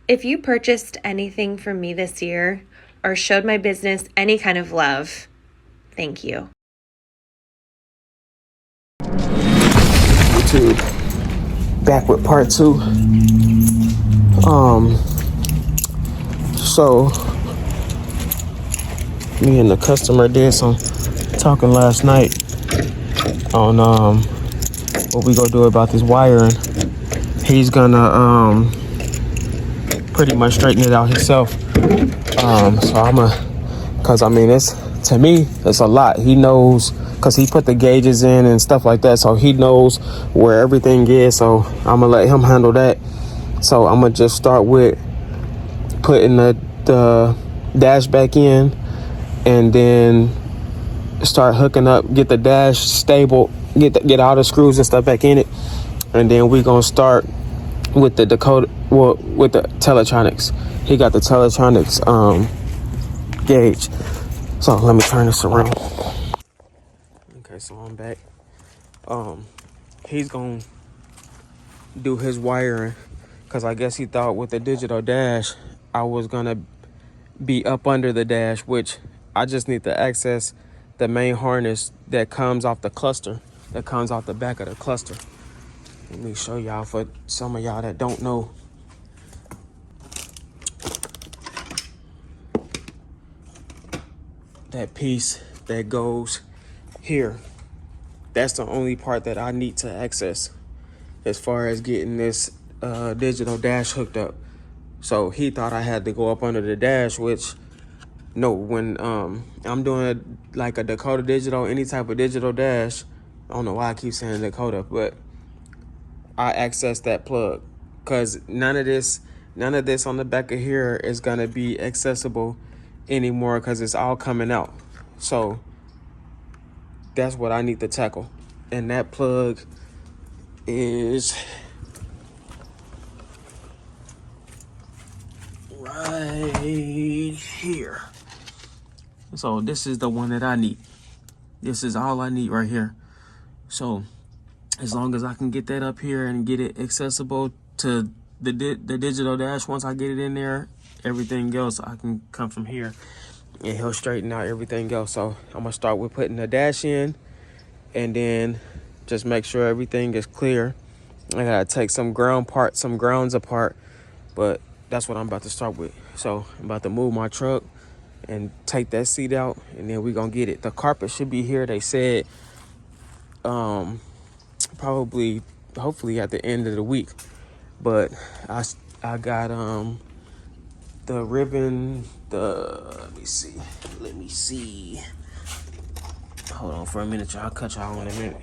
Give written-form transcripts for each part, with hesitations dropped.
If you purchased anything from me this year or showed my business any kind of love, thank you. YouTube back with part 2. So me and the customer did some talking last night on what we gonna do about this wiring. He's gonna pretty much straighten it out himself. So cause I mean, it's, to me, it's a lot. He knows, cause he put the gauges in and stuff like that, so he knows where everything is. So I'm gonna let him handle that. So I'm gonna just start with putting the dash back in, and then start hooking up, get the dash stable, get all the screws and stuff back in it, and then we gonna start with the decoder, well, with the teletronics. He got the teletronics gauge. So let me turn this around. Okay, so I'm back. He's gonna do his wiring, because I guess he thought with the digital dash I was gonna be up under the dash, which I just need to access the main harness that comes off the cluster, that comes off the back of the cluster. Let me show y'all, for some of y'all that don't know. That piece that goes here, that's the only part that I need to access as far as getting this digital dash hooked up. So he thought I had to go up under the dash, which no, when I'm doing like a Dakota digital, any type of digital dash, I don't know why I keep saying Dakota, but I access that plug, because none of this on the back of here is gonna be accessible anymore, because it's all coming out. So that's what I need to tackle, and that plug is right here. So this is the one that I need. This is all I need right here. So as long as I can get that up here and get it accessible to the digital dash, once I get it in there, everything else I can come from here and he'll straighten out everything else. So I'm gonna start with putting the dash in, and then just make sure everything is clear. I gotta take some grounds apart, but that's what I'm about to start with. So I'm about to move my truck and take that seat out, and then we're gonna get it. The carpet should be here, they said, probably, hopefully at the end of the week. But I got the ribbon, let me see, hold on for a minute, y'all. I'll cut y'all in a minute.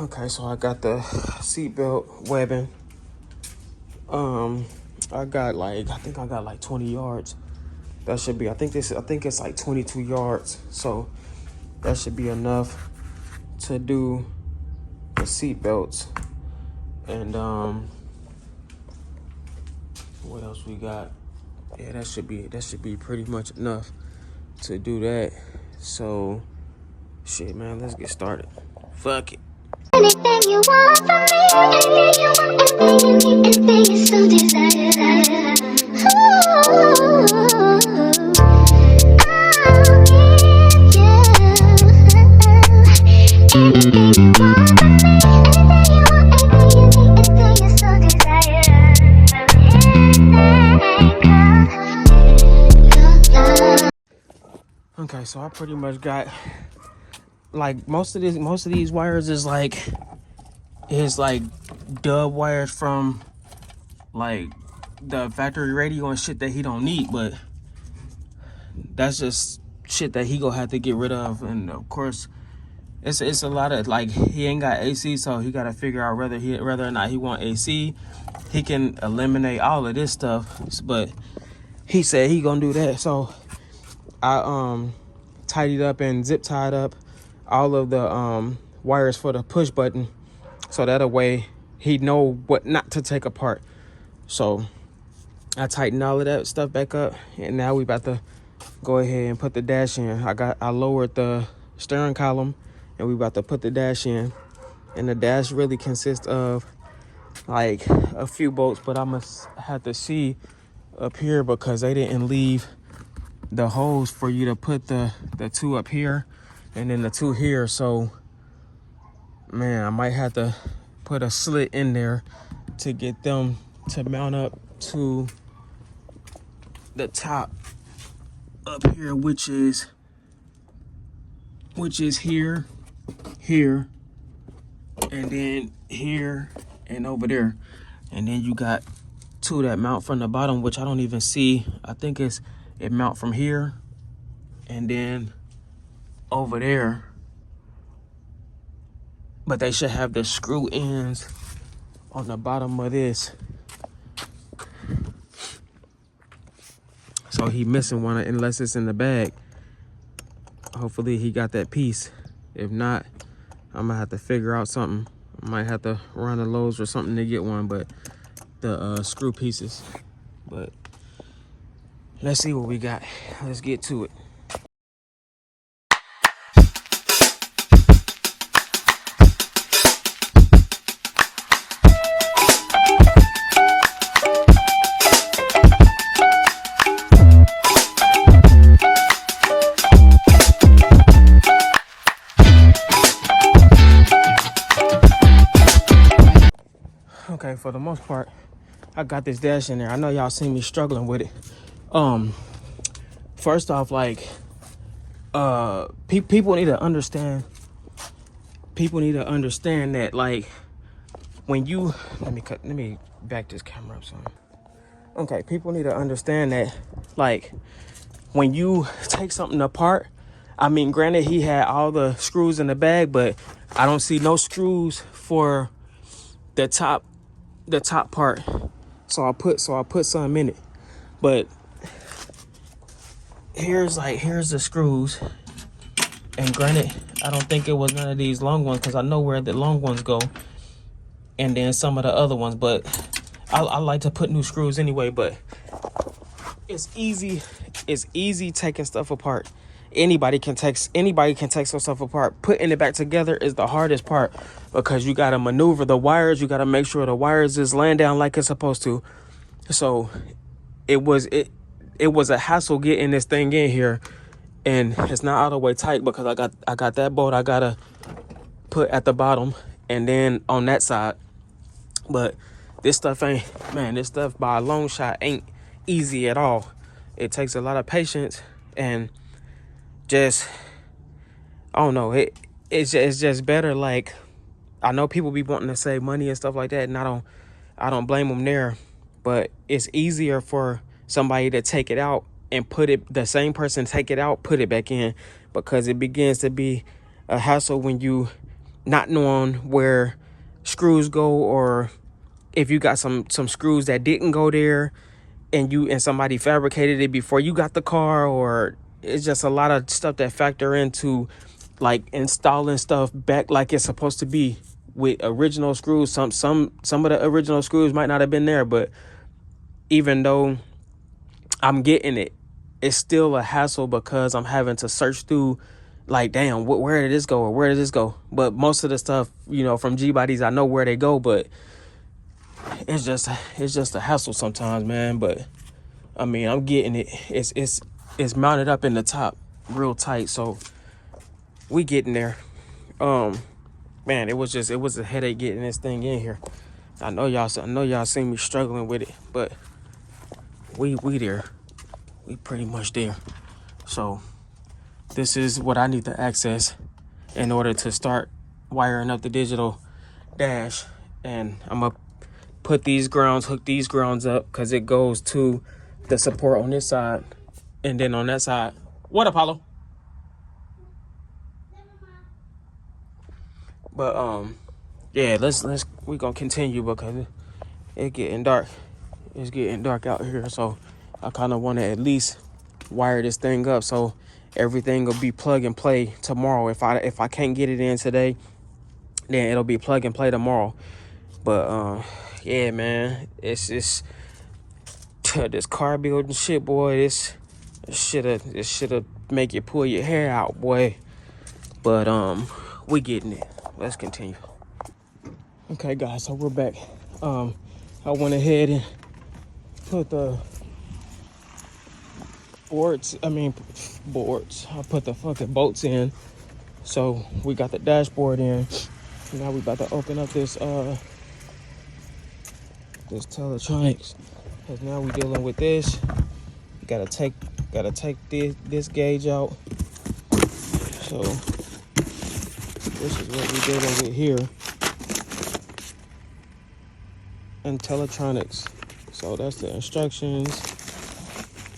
Okay, so I got the seatbelt webbing. I got like 20 yards. That should be, I think it's like 22 yards. So that should be enough to do the seat belts. And what else we got? Yeah, that should be pretty much enough to do that. So shit, man, let's get started. Fuck it. Anything you want from me, anything you so desire. Okay, so I pretty much got, like, most of these wires is like dub wires from like the factory radio and shit that he don't need, but that's just shit that he gonna have to get rid of. And of course it's a lot of, like, he ain't got AC, so he gotta figure out whether or not he want AC. He can eliminate all of this stuff, but he said he gonna do that. So I tidied up and zip tied up all of the wires for the push button, so that a way he know what not to take apart. So I tightened all of that stuff back up, and now we about to go ahead and put the dash in. I lowered the steering column, and we about to put the dash in. And the dash really consists of like a few bolts, but I must have to see up here because they didn't leave the holes for you to put the two up here and then the two here. So man, I might have to put a slit in there to get them to mount up to the top up here, which is here, here, and then here and over there. And then you got two that mount from the bottom, which I don't even see. I think it mount from here and then over there, but they should have the screw ends on the bottom of this. So he missing one unless it's in the bag. Hopefully he got that piece. If not, I'm gonna have to figure out something. I might have to run a Lowe's or something to get one, but the screw pieces. But let's see what we got. Let's get to it. Okay, for the most part, I got this dash in there. I know y'all seen me struggling with it. First off, like, people need to understand. People need to understand that, like, when you let me back this camera up some. Okay, people need to understand that, like, when you take something apart, I mean, granted, he had all the screws in the bag, but I don't see no screws for the top part. So I put some in it. But here's the screws. And granted, I don't think it was none of these long ones because I know where the long ones go. And then some of the other ones, but I like to put new screws anyway, but it's easy taking stuff apart. Anybody can take some stuff apart. Putting it back together is the hardest part because you got to maneuver the wires. You got to make sure the wires is laying down like it's supposed to. So it was a hassle getting this thing in here, and it's not all the way tight because I got that bolt I gotta put at the bottom and then on that side. But this stuff by a long shot ain't easy at all. It takes a lot of patience and just, I don't know, it's just better. Like, I know people be wanting to save money and stuff like that, and I don't blame them there, but it's easier for somebody to take it out and the same person take it out, put it back in, because it begins to be a hassle when you not knowing where screws go, or if you got some screws that didn't go there and somebody fabricated it before you got the car, or it's just a lot of stuff that factor into like installing stuff back like it's supposed to be with original screws. Some of the original screws might not have been there, but even though I'm getting it, it's still a hassle because I'm having to search through, like, damn, where did this go or where did this go? But most of the stuff, from G Bodies, I know where they go, but it's just a hassle sometimes, man. But I mean, I'm getting it. It's mounted up in the top real tight, so we getting there. Man, it was a headache getting this thing in here. I know y'all seen me struggling with it, but we there. We pretty much there. So this is what I need to access in order to start wiring up the digital dash. And I'm gonna hook these grounds up because it goes to the support on this side, and then on that side. What, Apollo? But yeah, we gonna continue because it's getting dark. It's getting dark out here, so I kind of want to at least wire this thing up so everything will be plug and play tomorrow. If I can't get it in today, then it'll be plug and play tomorrow. But yeah, man, it's just this car building shit, boy. This shoulda make you pull your hair out, boy. But we getting it. Let's continue. Okay, guys, so we're back. I went ahead and put the boards. I put the fucking bolts in. So we got the dashboard in. Now we about to open up this teletronics. Cause now we dealing with this. You gotta take this gauge out. So this is what we're dealing with here. And teletronics. So that's the instructions.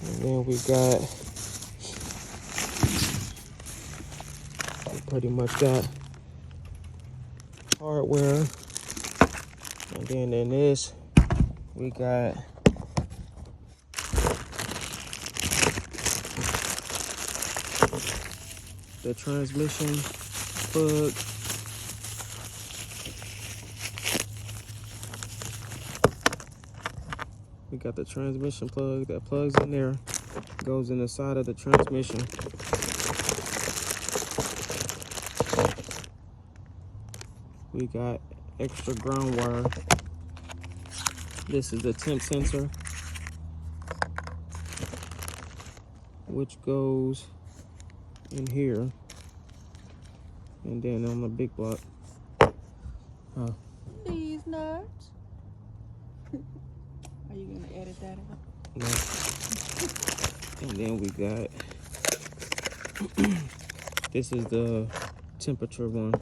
And then we pretty much got hardware. And then in this, we got the transmission plug. We got the transmission plug that plugs in there, goes in the side of the transmission. We got extra ground wire. This is the temp sensor, which goes in here, and then on the big block. These nuts. Are you gonna edit that out? No. And then we got this is the temperature one,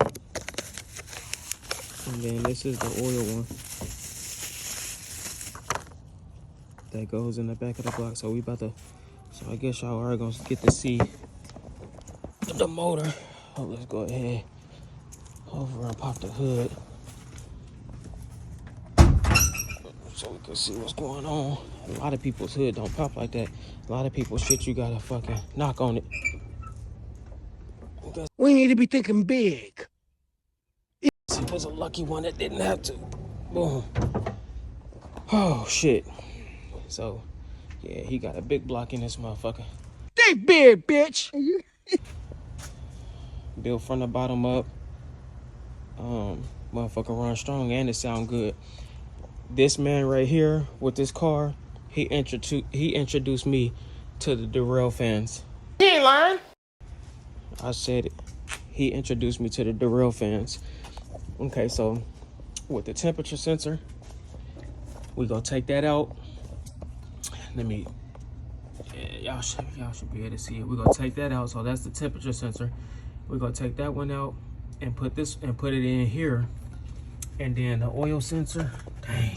and then this is the oil one that goes in the back of the block. So so I guess y'all are gonna get to see the motor. Oh, let's go ahead over and pop the hood so we can see what's going on. A lot of people's hood don't pop like that. A lot of people's shit, you gotta fucking knock on it. We need to be thinking big. See, there's a lucky one that didn't have to. Boom. Oh, shit. So, yeah, he got a big block in this motherfucker. Think big, bitch. Built from the bottom up. Motherfucker run strong and it sound good. This man right here with this car, he introduced me to the Darrell fans. He ain't lying. I said it. He introduced me to the Darrell fans. Okay, so with the temperature sensor, we gonna take that out. Y'all should be able to see it. We're gonna take that out. So that's the temperature sensor. We're gonna take that one out and put it in here. And then the oil sensor. Dang.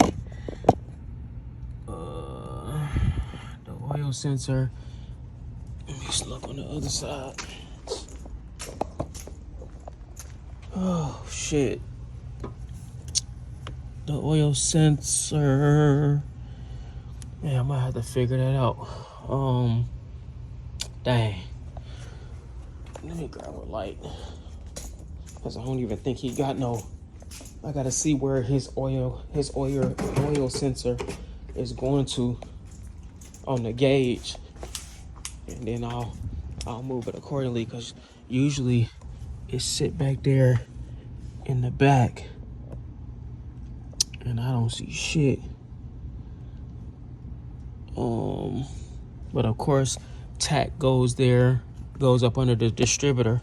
The oil sensor. Let me just look on the other side. Oh shit. The oil sensor. Yeah, I might have to figure that out. Dang. Let me grab a light. Cause I don't even think he got no. I gotta see where his oil sensor is going to on the gauge, and then I'll move it accordingly. Cause usually it sit back there in the back, and I don't see shit. But of course, tack goes up under the distributor.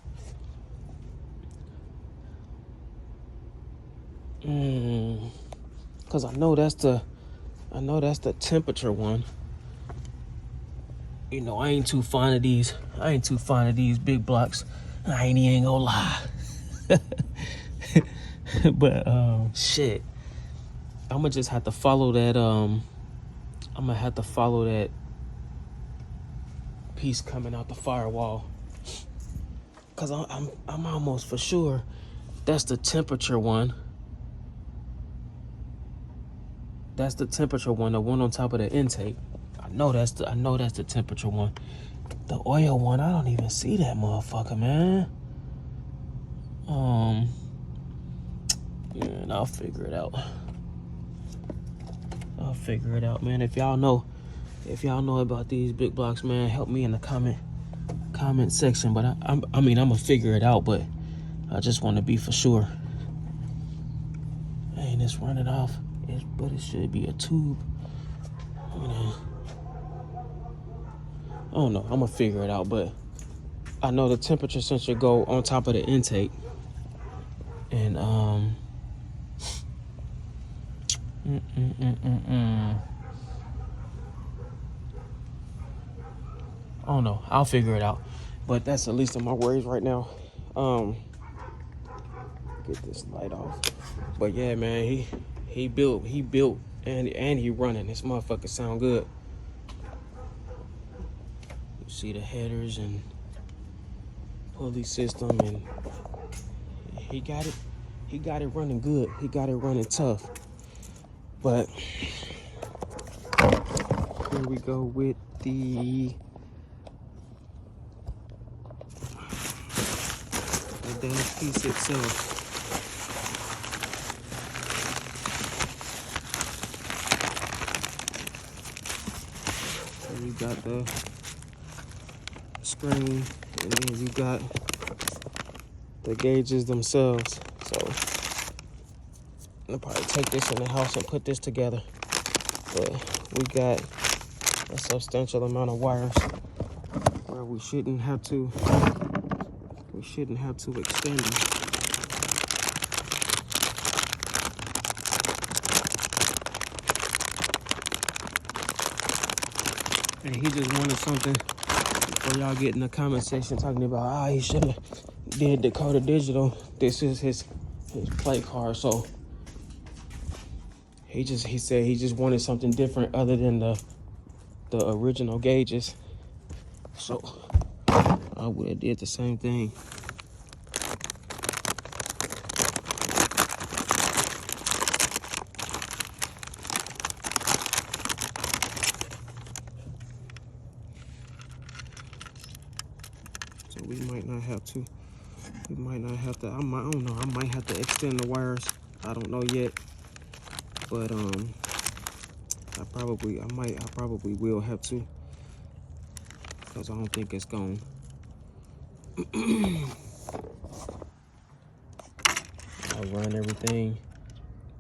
Cause I know that's the temperature one. You know, I ain't too fond of these big blocks. I ain't even gonna lie. But shit, I'ma just have to follow that. I'm gonna have to follow that piece coming out the firewall. Cause I'm almost for sure that's the temperature one. That's the temperature one, the one on top of the intake. I know that's the temperature one. The oil one, I don't even see that motherfucker, man. Yeah, and I'll figure it out. Man. If y'all know about these big blocks, man, help me in the comment section. But I'm gonna figure it out, but I just want to be for sure. Ain't this running off? But it should be a tube. You know, I don't know. I'm gonna figure it out, but I know the temperature sensor go on top of the intake, and I don't know. I'll figure it out, but that's the least of my worries right now. Get this light off. But yeah, man, he built, and he running. This motherfucker sound good. You see the headers and pulley system, and he got it running good. He got it running tough. But here we go with the dash piece itself. So we got the screen, and then we got the gauges themselves. So I'll probably take this in the house and put this together. But we got a substantial amount of wires where we shouldn't have to extend them. And he just wanted something before y'all get in the comment section talking about, he should have did Dakota Digital. This is his play card. So he said he just wanted something different other than the original gauges. So I would have did the same thing. So we might not have to. I don't know. I might have to extend the wires. I don't know yet. But I probably will have to, because I don't think it's gone. I'll run everything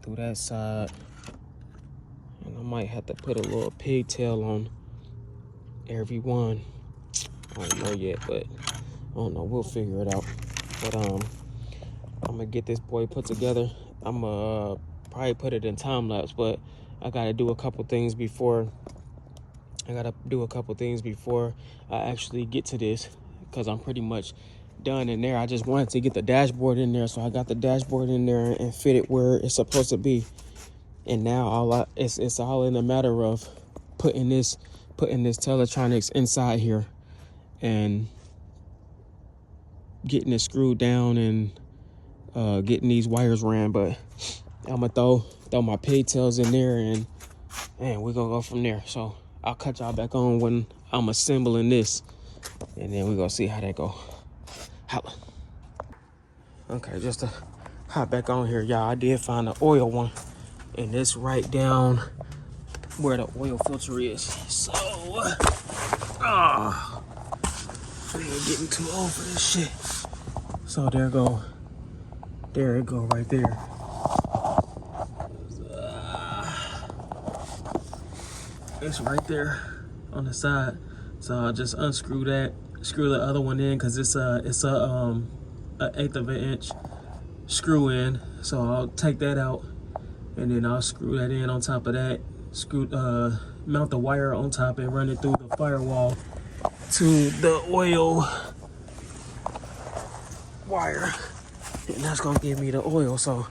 through that side, and I might have to put a little pigtail on every one. I don't know yet, but I don't know. We'll figure it out. But I'm gonna get this boy put together. I'm gonna probably put it in time lapse, but I gotta do a couple things before I actually get to this, because I'm pretty much done in there. I just wanted to get the dashboard in there, so I got the dashboard in there and fit it where it's supposed to be. And now it's all in a matter of putting this Teletronics inside here and getting it screwed down and getting these wires ran. But I'm gonna throw my pigtails in there, and we're gonna go from there. So I'll cut y'all back on when I'm assembling this, and then we're gonna see how that go. Holla. Okay, just to hop back on here, y'all, I did find the oil one, and it's right down where the oil filter is. So I ain't getting too old for this shit. So there it go right there. It's right there on the side. So I'll just unscrew that, screw the other one in, because it's a 1/8 of an inch screw in. So I'll take that out, and then I'll screw that in on top of that. Mount the wire on top and run it through the firewall to the oil wire, and that's gonna give me the oil. So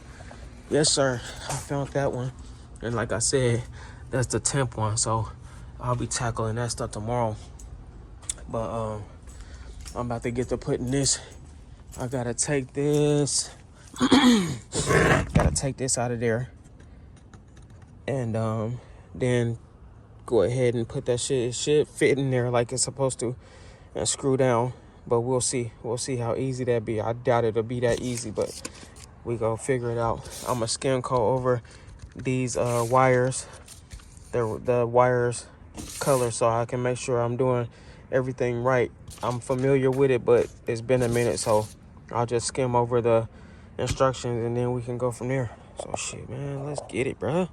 yes sir, I found that one, and like I said, that's the temp one, so I'll be tackling that stuff tomorrow. But I'm about to get to putting this. I gotta take this out of there, and then go ahead and put that shit. It should fit in there like it's supposed to, and screw down. But we'll see how easy that be. I doubt it'll be that easy, but we gonna figure it out. I'm gonna skim coat over these wires, the wires color, so I can make sure I'm doing everything right. I'm familiar with it, but it's been a minute, so I'll just skim over the instructions, and then we can go from there. So shit, man, let's get it, bruh.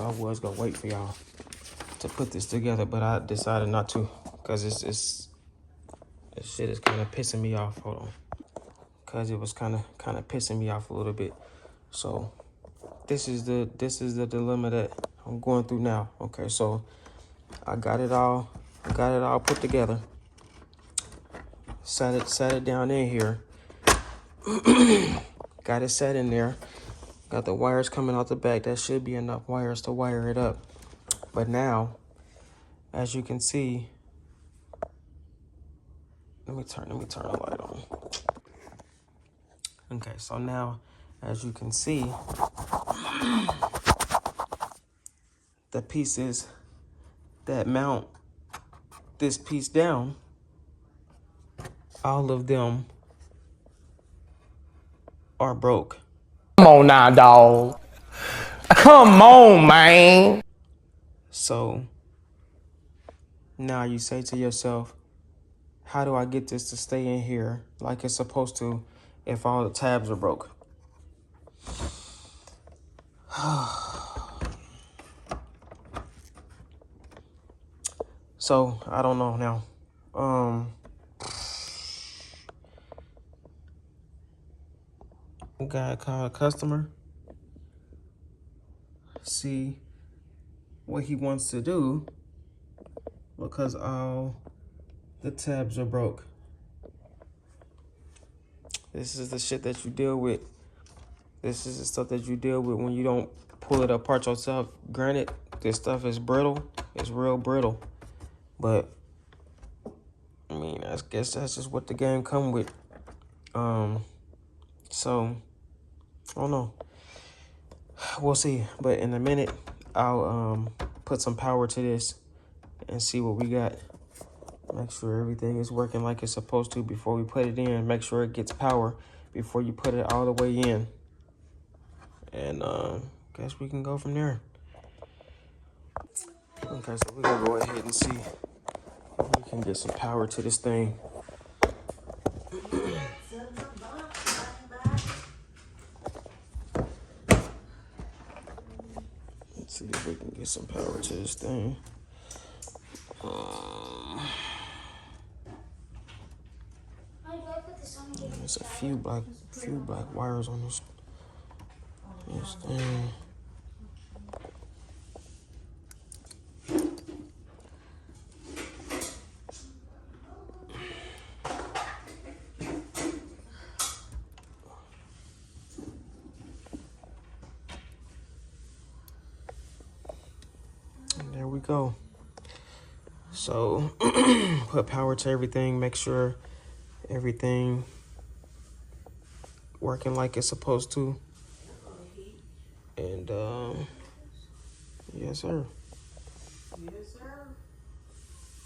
I was gonna wait for y'all to put this together, but I decided not to because this shit is kind of pissing me off. Hold on, because it was kind of pissing me off a little bit. So this is the dilemma that I'm going through now. Okay, so I got it all put together. Set it down in here. Got it set in there. Got the wires coming out the back. That should be enough wires to wire it up. But now, as you can see, let me turn the light on. Okay, so now, as you can see, the pieces that mount this piece down, all of them are broke. Come on now, dog. Come on, man. So now you say to yourself, how do I get this to stay in here like it's supposed to if all the tabs are broke? So I don't know now. Gotta call a customer, see what he wants to do, because all the tabs are broke. This is the shit that you deal with. This is the stuff that you deal with when you don't pull it apart yourself. Granted, this stuff is brittle. It's real brittle. But, I mean, I guess that's just what the game come with. So, I don't know. We'll see. But in a minute, I'll put some power to this and see what we got. Make sure everything is working like it's supposed to before we put it in. Make sure it gets power before you put it all the way in. And guess we can go from there. Okay, so we're gonna go ahead and see if we can get some power to this thing. Let's see if we can get some power to this thing. There's a few black wires on this thing. And there we go. So put power to everything, make sure everything working like it's supposed to. And yes sir. Yes,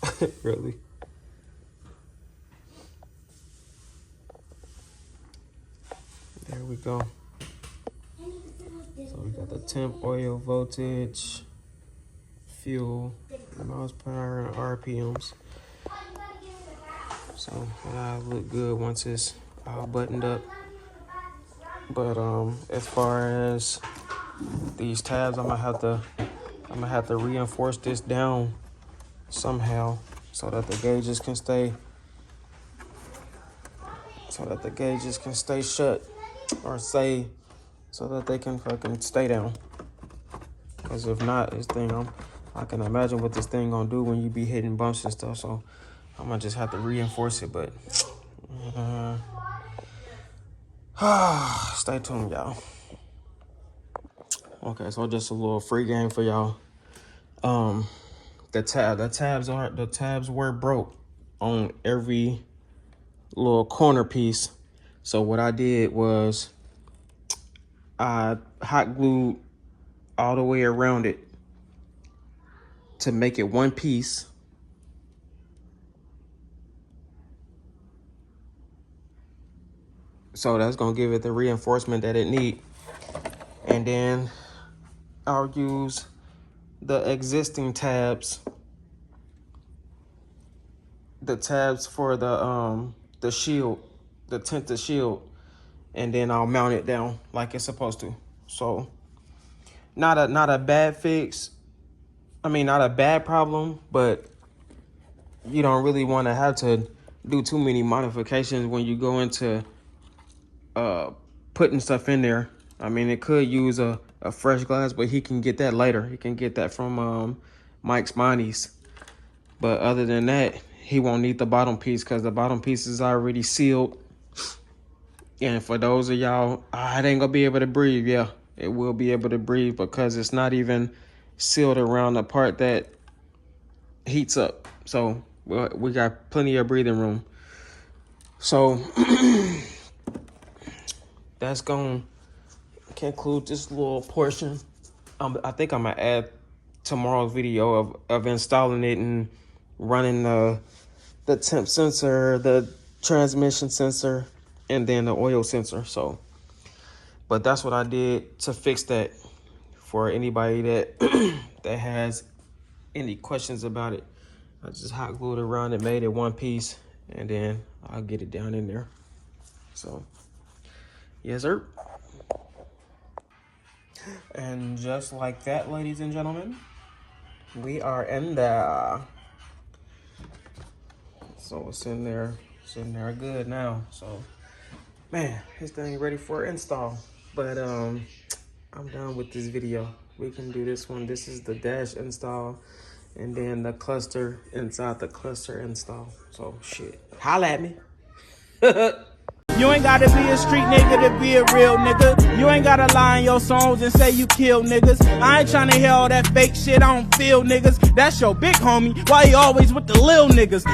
sir. Really? There we go. So we got the temp, oil, voltage, fuel, miles per hour, and RPMs. So that'll look good once it's all buttoned up. But as far as these tabs, I'm gonna have to reinforce this down somehow so that the gauges can stay shut, or say so that they can fucking stay down. Because if not, this thing, I can imagine what this thing gonna do when you be hitting bumps and stuff. So I'm gonna just have to reinforce it. But stay tuned, y'all. Okay, so just a little free game for y'all. The tabs were broke on every little corner piece. So what I did was I hot glued all the way around it to make it one piece. So that's gonna give it the reinforcement that it need. And then I'll use the existing tabs, for the shield, the tinted shield, and then I'll mount it down like it's supposed to. So not a bad fix. I mean, not a bad problem, but you don't really want to have to do too many modifications when you go into putting stuff in there. I mean, it could use a fresh glass, but he can get that later. He can get that from Mike's Bonnie's. But other than that, he won't need the bottom piece because the bottom piece is already sealed. And for those of y'all, it ain't gonna be able to breathe. Yeah, it will be able to breathe because it's not even sealed around the part that heats up. So we got plenty of breathing room. So that's going to conclude this little portion. I think I'm going to add tomorrow's video of installing it and running the temp sensor, the transmission sensor, and then the oil sensor. So, but that's what I did to fix that for anybody that that has any questions about it. I just hot glued it around and made it one piece, and then I'll get it down in there. So, yes, sir. And just like that, ladies and gentlemen, we are in there. So it's in there good now. So, man, this thing ready for install. But I'm done with this video. We can do this one. This is the dash install, and then the cluster inside the cluster install. So shit, holla at me. You ain't gotta be a street nigga to be a real nigga. You ain't gotta lie in your songs and say you kill niggas. I ain't tryna hear all that fake shit, I don't feel niggas. That's your big homie, why you always with the lil niggas?